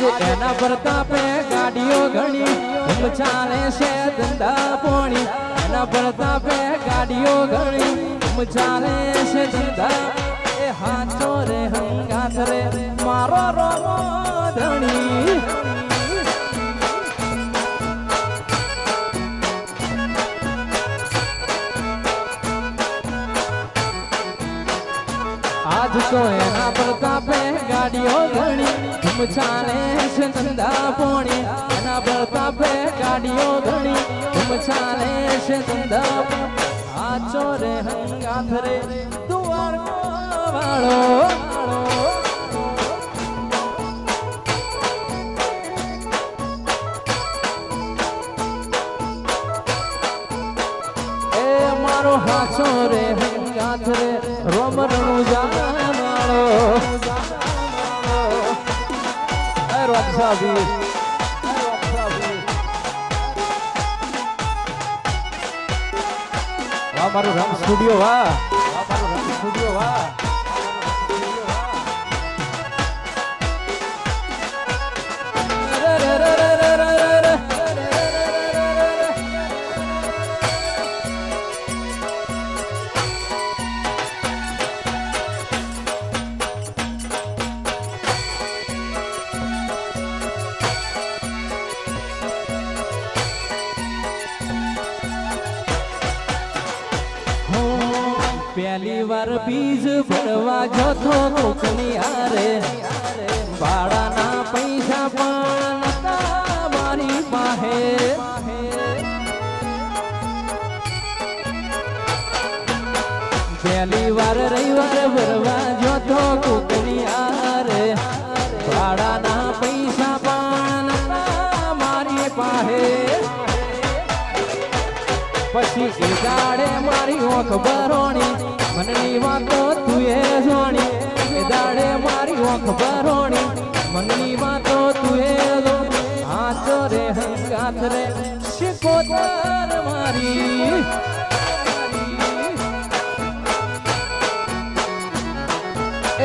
આજે એના પ્રતાપે ગાડીઓ ઘણી ધૂમ ચાલે છે ધંધા પોણી એના પ્રતાપે ગાડીઓ ઘણી ધૂમ ચાલે છે ધંધા એ હાચો રે હંગાથ રે મારો રોમો ધણી આજ તો એના પ્રતાપે ગાડીઓ ઘણી ધૂમ ચાલે છે ધંધા પોણી એના પ્રતાપે ગાડીઓ ઘણી ધૂમ ચાલે છે ધંધા આચો રે હંગાથ રે દ્વારકો વાળો એ મારો હાચો રે હંગાથ રે રોમ રણુજા મારું રંગ સ્ટુડિયો વાહ મારું રંગ સ્ટુડિયો વાહ પહેલી વાર બીજ ભરવા જતો કોકની હારે ભાડાના પૈસા પણ નતા મારી પાસે પહેલી વાર રવિવાર ભરવા જતો કોકની હારે ભાડાના પૈસા પણ નતા મારી પાસે પછી એ દાડે મારી ઓંખ ભરોણી મનની વાતો તું એ જોણી એ દાડે મારી ઓંખ ભરોણી મનની વાતો તું એ જોણી હાચો રે હંગાથ રે શિકોતર મારી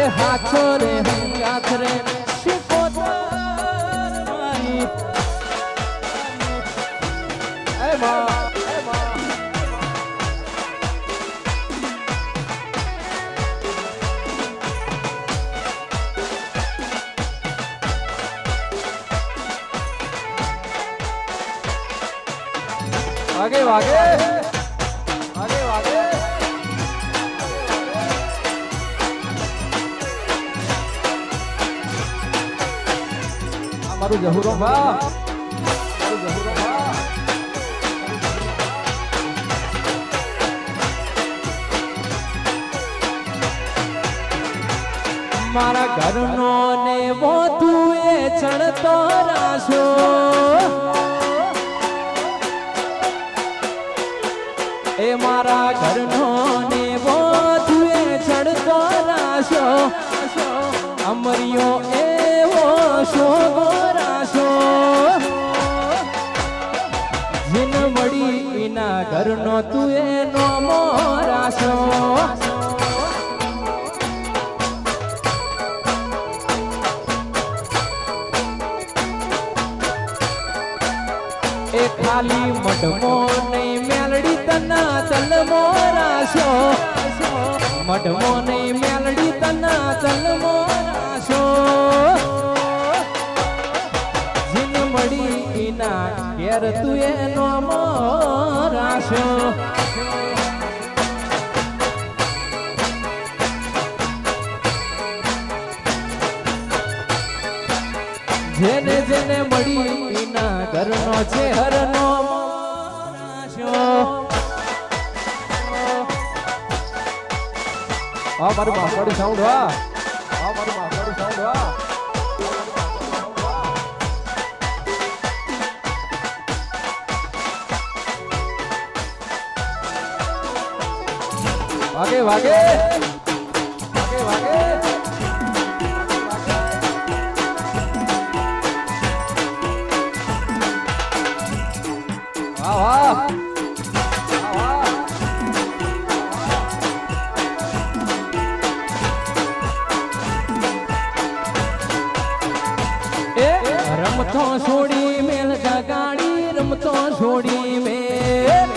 એ હાચો રે હંગાથ રે શિકોતર મારી એ મા आगे आगे आगे आगे हमारू जहुरो बा मारा घरनो ने वो तुए चढ़तो राशो ए मारा घरनो ने वो तुए चढ़तो राशो अमरियो एवो शोगो राशो जिन मड़ी इना घरनो तुए नोमो राशो ए खाली मडमो नहीं मेलड़ी तना तलमो राशो मडमो नहीं मेलड़ी तना तलमो राशो जिन मड़ी इना घेर तुए नोमो राशो जेने जेने मड़ी इना घरनो छे हरनो राशो आ मारू माफड़ी साउंड वा आ मारू माफड़ी साउंड वा वागे वागे वागे वागे वाह वाह ए રમતો છોડી મેલ જગાડી રમતો છોડી મેલ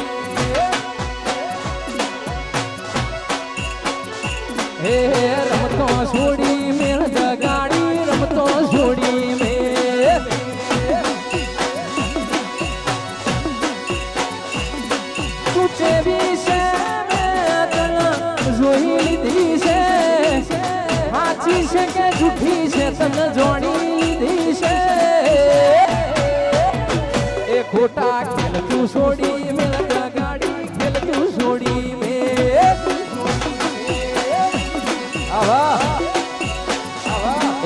હે રમતો છોડી મેલ જગાડી રમતો છોડી મેલ તું ચેવી છે મેં તને જોઈ લીધી છે સાચી છે કે જૂઠી છે તને જોડી લીધી છે એ ખોટા ખેલ તું છોડી મેલ ગાડી ખેલ તું છોડી મેલ આવા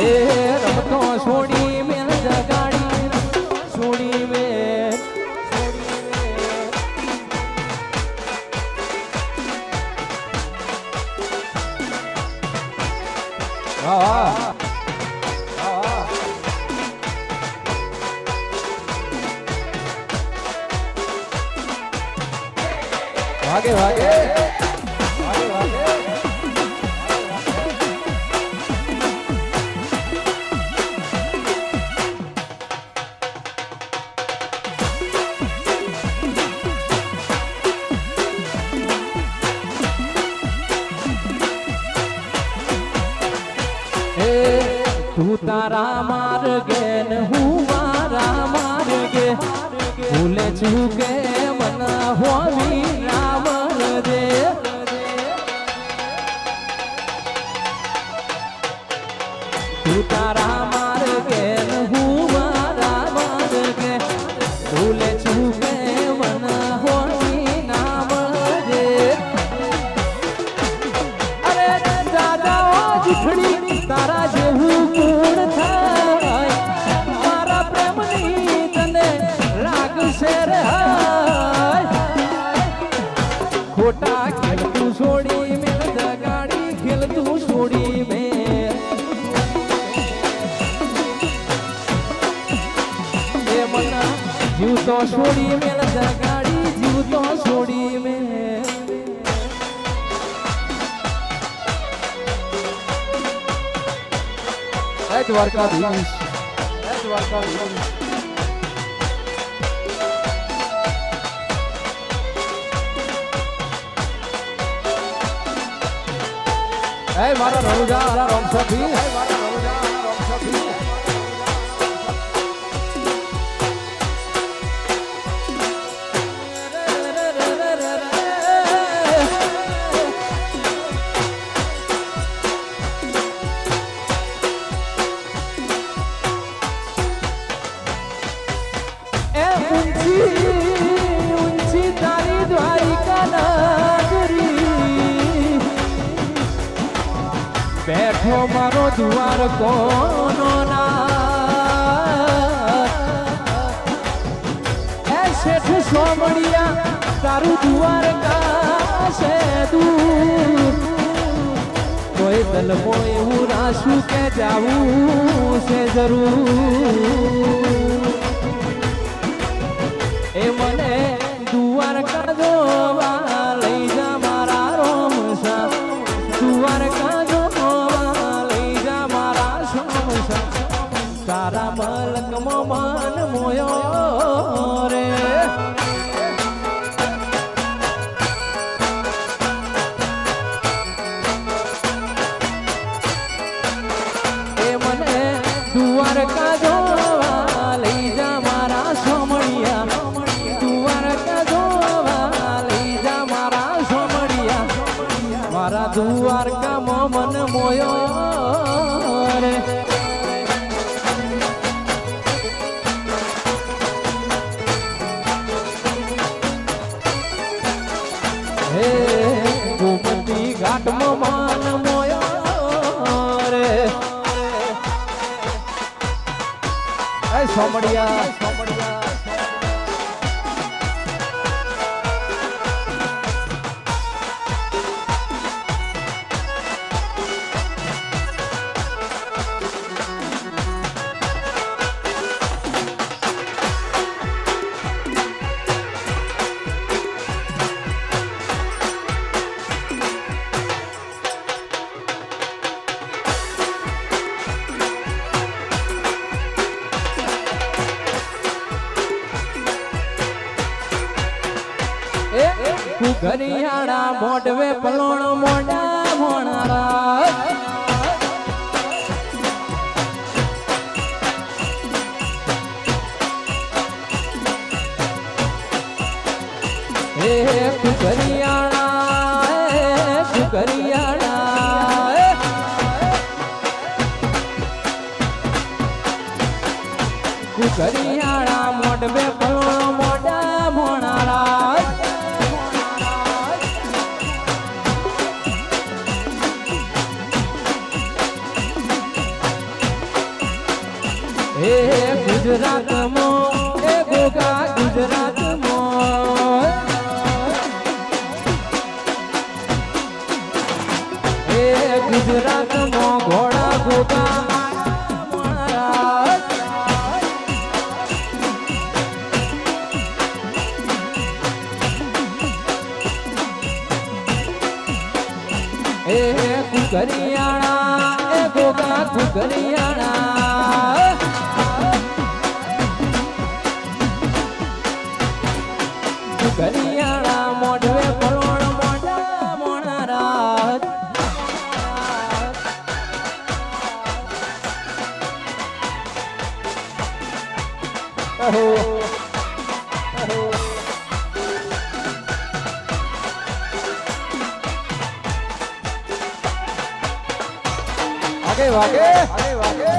એ રમતો છોડી મેલ ગાડી છોડી મેલ ભાગે ભાગે તું તારા માર્ગે ને હું મારા માર્ગે ભૂલે છું કે મન હોવી રામ દે તું તારા માર્ગે ને હું મારા માર્ગે ભૂલે છું કે મન હોવી નામ દે અરે દાદા જુઠડી તારા જેવું ખોટા ખેલ તું છોડી મેલ જગાડી ખેલ તું છોડી મેલ એ મના જીવ તો છોડી મેલ જગાડી જીવ તો છોડી મેલ દ્વારકાધીશ દ્વારકાધીશ હે મારા રણુજા મારા રમસભી હે મારા રણુજા રમસભી એ ઊંચી તારી દ્વારિકા નગરી બેઠો મારો દ્વાર કોનો ના એ શેઠ સોમણિયા તારું દ્વાર કાશે દૂર કોઈ દલમો એવું રાશું કે જાવું છે જરૂર એ મને દ્વારકા જોવા લઈ જા મારા રોમસા દ્વારકા તારા મલકમાં મન મોયો રે એ મને દ્વારકા જોવા લઈ જા મારા સોમણિયા દ્વારકા જોવા લઈ જા મારા સોમણિયા મારા દ્વારકામાં મન મોયો રે ગોમતી ઘાટમાં માન મોયો રે સોમડિયા સોમડિયા કુકરિયાળા મોઢવે પલોણ મોઢા મોણારા કુકરિયાળા મોઢવે પલોણ મોઢા મોણારા ગુજરાતમાં એ ગોગા ગુજરાતમાં એ ગુજરાતમાં ઘોડા ગોગા એ કુકરિયાળા એ ગોગા કુકરિયાળા કુકરિયાળા મોઢવે પલોણ મોઢા મોણારા आगे वागे आगे वागे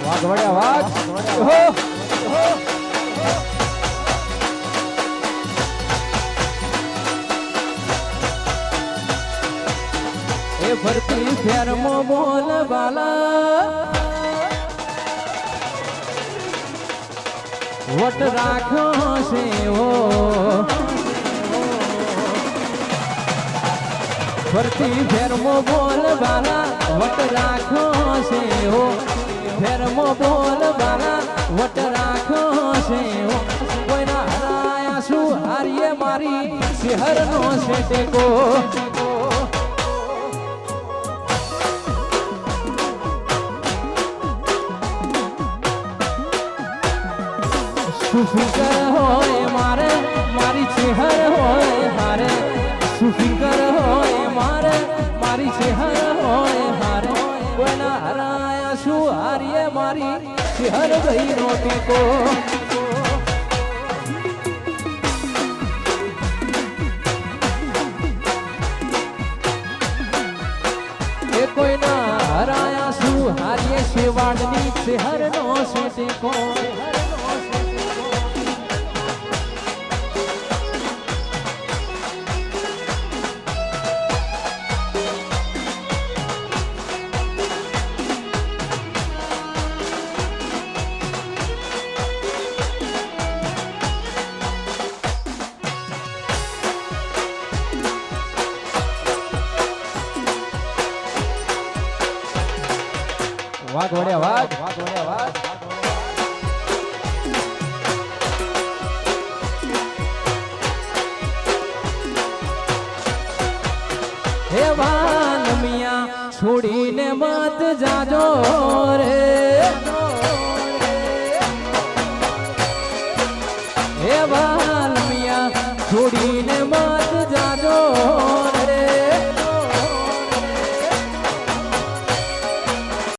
वाग बढ़िया वाग हो ए भरती फेर मो बोल बाला वट राखो से हो भरती फेर मो बोल बाला वट राखो से हो फेरमो बोल बाला वट राखो છે કોઈના હરાયા શું હારીએ મારી શહેરનો છે ટેકો સુફિકર હોય મારે મારી શહેર હોય હારે સુફિકર હોય મારે મારી શહેર હોય હારે કોઈના હરાયા શું હારીએ મારી શહેર ગઈ નો ટેકો એ કોઈના હરાયા શું હારીએ શેવાડની શહેર નો છે ટેકો वाग बढ़िया वाग बढ़िया वाग हे वाल मिया छोड़ी ने मत जाजो रे हे वाल मिया छोड़ी ने मत